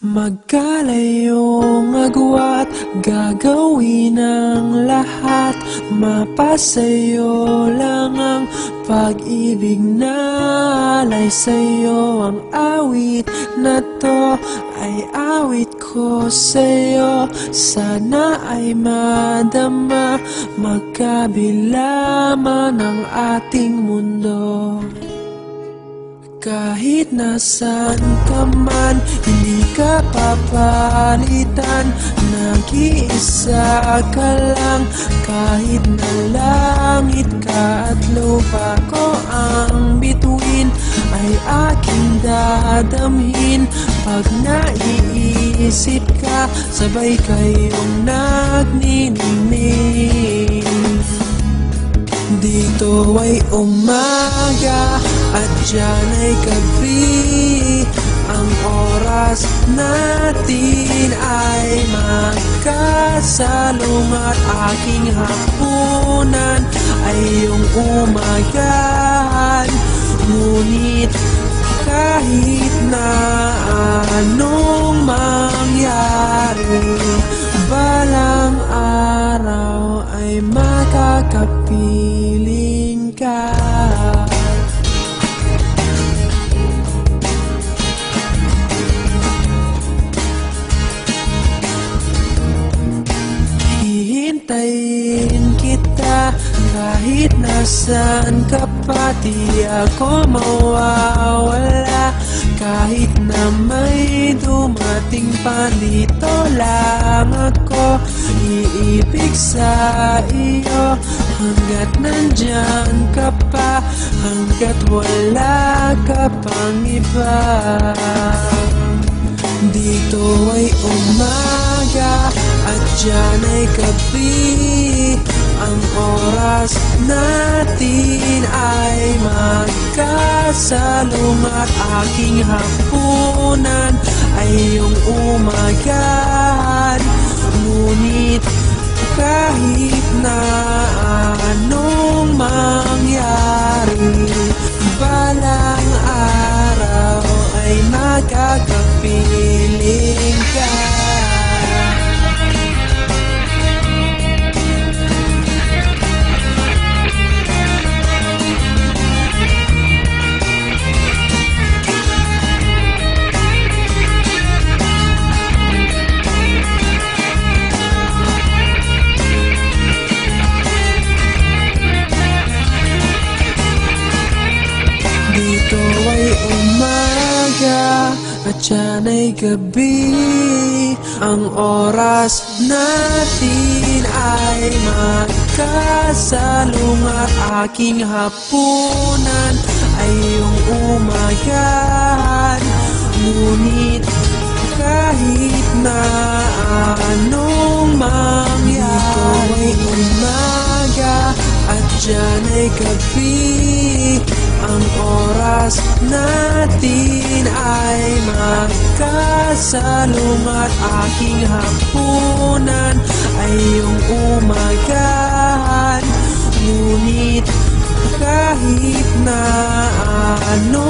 Magkalayong agwat, gagawin ang lahat. Mapasayo lang ang pag-ibig na alay sa'yo. Ang awit na to ay awit ko sa'yo. Sana ay madama, magkabila man ang ating mundo. Kahit nasaan ka man, hindi ka papalitan. Nag-iisa ka lang, kahit na langit ka at lupa ko ang bituin, ay aking dadamhin. Pag naiisip ka, sabay kayong nagniningning. Dito ay umaga at diyan ay gabi. Ang oras natin ay magkasalungat. Aking hapunan ay iyong umagahan. Ngunit kahit na anong mangyari, balang araw ay makakapiling ka. Hihintayin kita kahit nasaan ka pa. Di ako mawawala kahit na may dumating pa. Dito lang ako iibig sa iyo hanggat nandyan ka pa, hanggat wala ka pang iba. Dito ay umaga at diyan ay gabi. Ang oras natin ay magkasalungat. Aking hapunan ay iyong umagahan. Ngunit kahit na anong mangyari, balang araw ay makakapiling ka. Dito ay umaga at diyan ay gabi. Ang oras natin ay magkasalungat. Aking hapunan ay iyong umagahan. Ngunit kahit na anong mangyari, dito ay umaga at diyan ay gabi. Ang oras natin ay magkasalungat. Aking hapunan ay iyong umagahan. Ngunit kahit na ano